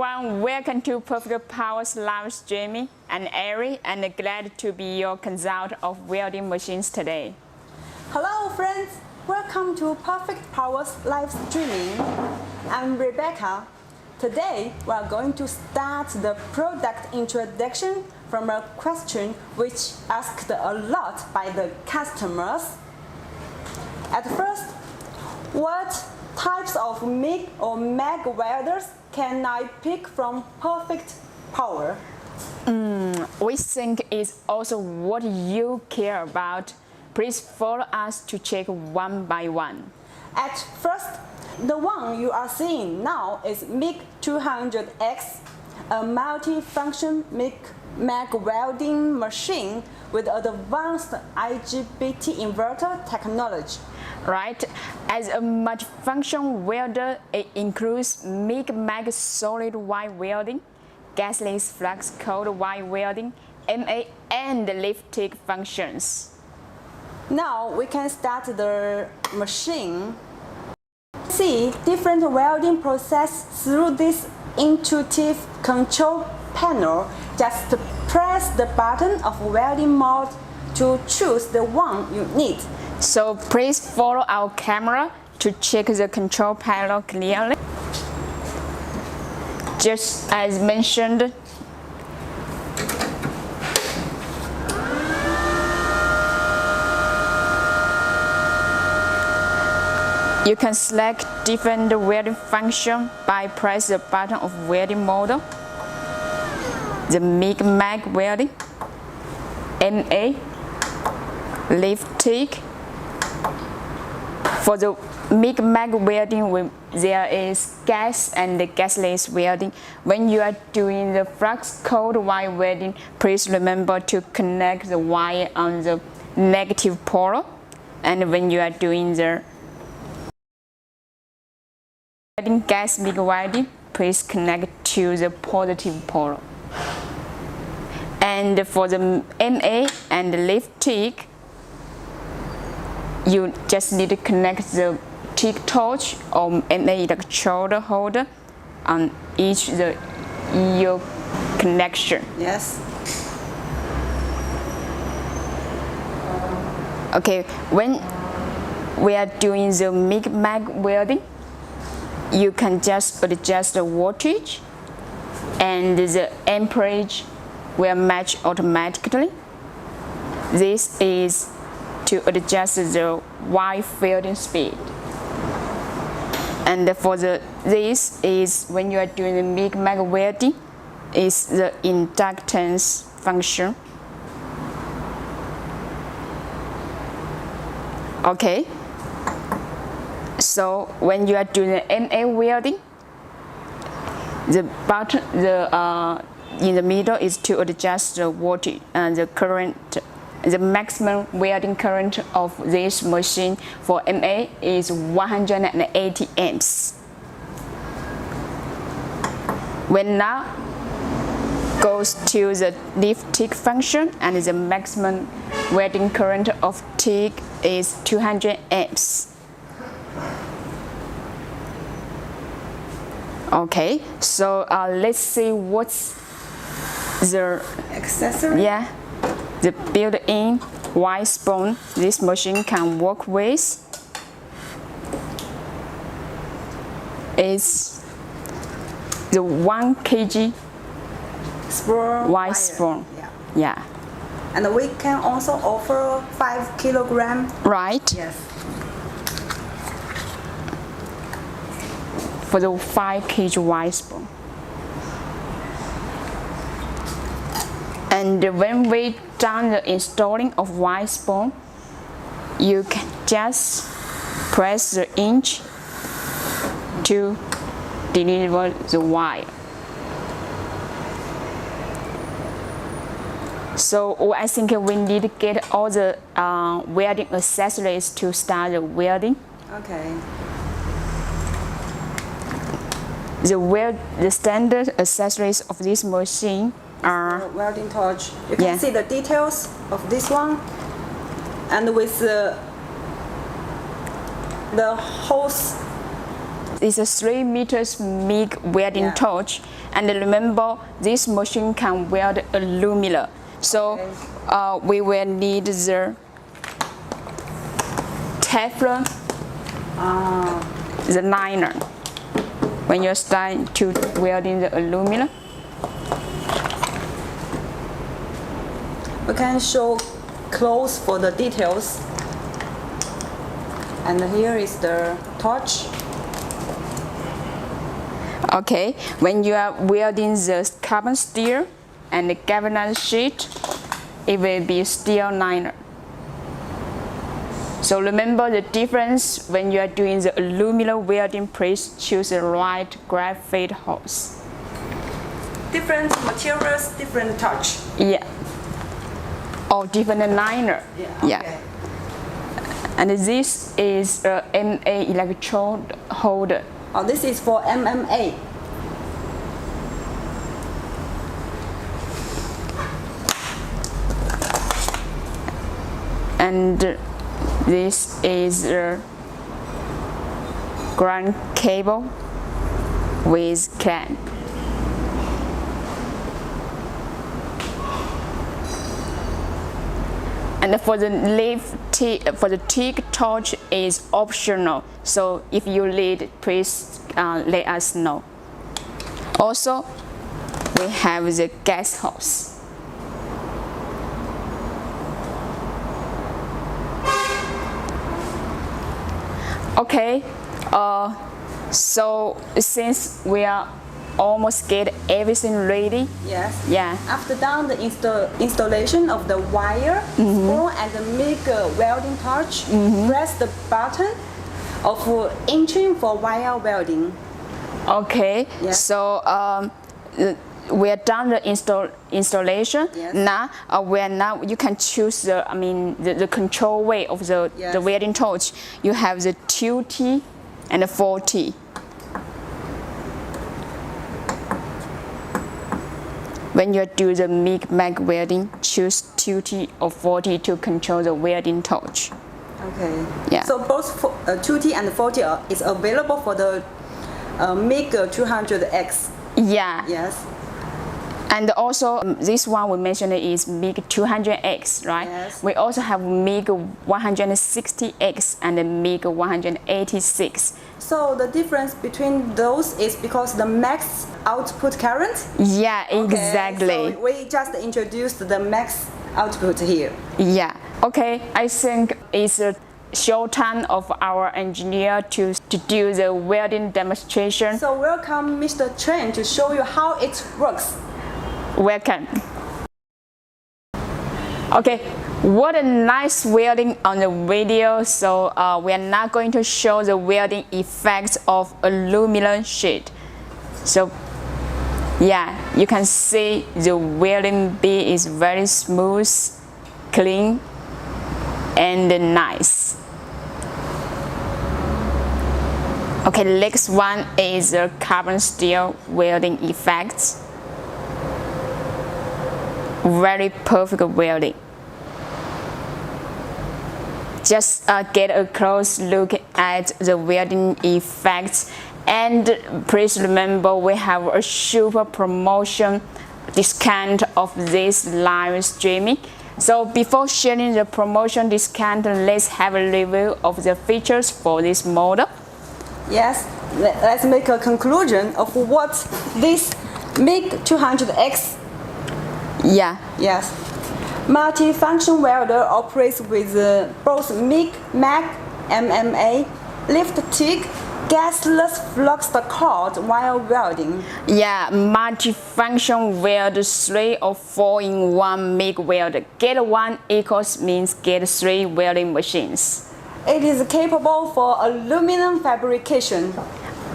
everyone, welcome to Perfect Power's live streaming. I'm Ari and glad to be your consultant of welding machines today. Hello friends, welcome to Perfect Power's live streaming. I'm Rebecca. Today we are going to start the product introduction from a question which asked a lot by the customers. At first, what types of MIG or MAG welders can I pick from Perfect Power? We think it's also what you care about. Please follow us to check one by one. At first, the one you are seeing now is Mig-200X, a multi-function MIG-MAG welding machine with advanced IGBT inverter technology. Right, as a multi-function welder, it includes MIG-MAG solid wire welding, gasless flux cold wire welding, MA and lift-tick functions. Now we can start the machine. See different welding process through this intuitive control panel. Just press the button of welding mode to choose the one you need. So please follow our camera to check the control panel clearly. Just as mentioned, you can select different welding function by pressing the button of welding mode. The MIG-MAG welding, MA, lift-tick. For the MIG-MAG welding, there is gas and gasless welding. When you are doing the flux cold wire welding, please remember to connect the wire on the negative pole. And when you are doing the gas MIG welding, please connect to the positive pole. And for the MA and the lift-tick, you just need to connect the tick torch or MA electrode holder on each the EU connection. Yes. Okay, when we are doing the MIG-MAG welding, you can just adjust the voltage and the amperage will match automatically. This is to adjust the wire welding speed. And for this is when you are doing the MIG-MAG welding, is the inductance function. Okay. So when you are doing the MA welding, the button, in the middle is to adjust the voltage and the current. The maximum welding current of this machine for MA is 180 amps. When now goes to the lift-tick function, and the maximum welding current of tick is 200 amps. Okay, so let's see what's the accessory. Yeah. The built-in wire spoon this machine can work with is the 1 kg wire spoon. Yeah. And we can also offer 5 kilograms. Right. Yes. For the 5 kg wire spoon. And when we done the installing of wire spoon, you can just press the inch to deliver the wire. So I think we need to get all the welding accessories to start the welding. Okay. The standard accessories of this machine are welding torch. You can see the details of this one, and with the hose It's a 3 meters MIG welding torch, and remember this machine can weld aluminum. So we will need the Teflon, the liner. When you're starting to welding the aluminum. We can show close for the details. And here is the torch. Okay, when you are welding the carbon steel and the galvanized sheet, it will be steel liner. So remember the difference when you are doing the aluminum welding, please choose the right graphite hose. Different materials, different torch. Yeah. Or different liner. Yeah. Okay. And this is a MA electrode holder. Oh, this is for MMA. And this is a ground cable with clamp. And for the TIG torch is optional. So if you need, please let us know. Also, we have the gas hose. Okay, so since we are almost get everything ready. Yes. Yeah. After done the installation of the wire, spool, and the MIG welding torch, press the button of entering for wire welding. Okay. Yes. So we are done the installation. Yes. Now you can choose the control way of the welding torch. You have the 2T and the 4T. When you do the MIG welding, choose 2T or 4T to control the welding torch. Okay. Yeah. So both 2T and 4T is available for the Mig-200X. Yeah. Yes. And also this one we mentioned is Mig-200X, right? Yes. We also have Mig-160X and the Mig-186. So the difference between those is because the max output current? Yeah, Okay, exactly. so we just introduced the max output here. Yeah. Okay, I think it's a show time of our engineer to do the welding demonstration. So welcome Mr. Chen to show you how it works. Welcome. Okay, what a nice welding on the video. So we are now going to show the welding effects of aluminum sheet. So yeah, you can see the welding bit is very smooth, clean, and nice. Okay, next one is the carbon steel welding effects. Very perfect welding. Just get a close look at the welding effects, and please remember we have a super promotion discount of this live streaming. So before sharing the promotion discount, let's have a review of the features for this model. Yes, let's make a conclusion of what this Mig-200X. Yeah. Yes. Multi-function welder operates with both MIG, MAG, MMA, lift TIG, gasless flux cord while welding. Yeah, multi-function welder, 3 or 4-in-1 MIG welder. Get 1 equals means get 3 welding machines. It is capable for aluminum fabrication.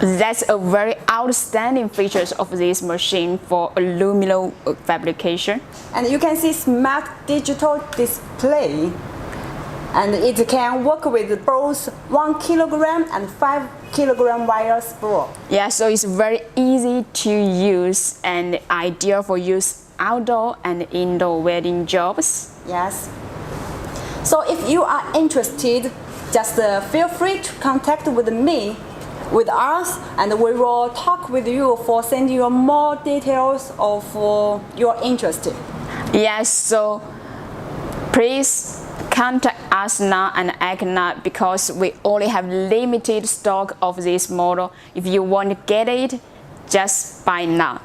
That's a very outstanding features of this machine for aluminum fabrication. And you can see smart digital display. And it can work with both 1 kilogram and 5 kilogram wire spool. Yeah, so it's very easy to use and ideal for use outdoor and indoor welding jobs. Yes. So if you are interested, just feel free to contact with me. with us, and we will talk with you for sending you more details of your interest. Yes, so please contact us now and act now, because we only have limited stock of this model. If you want to get it, just buy now.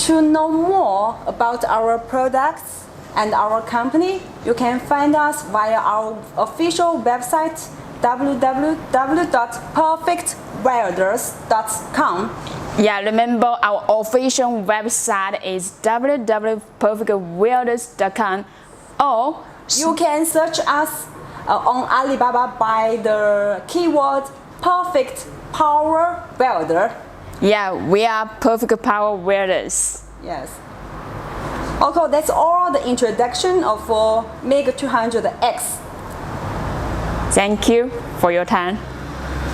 To know more about our products and our company, you can find us via our official website www.perfectwelders.com. Yeah, remember our official website is www.perfectwelders.com, or you can search us on Alibaba by the keyword Perfect Power Welder. yeah, we are Perfect Power Welders. Yes. Okay, that's all the introduction of Mig-200X. Thank you for your time.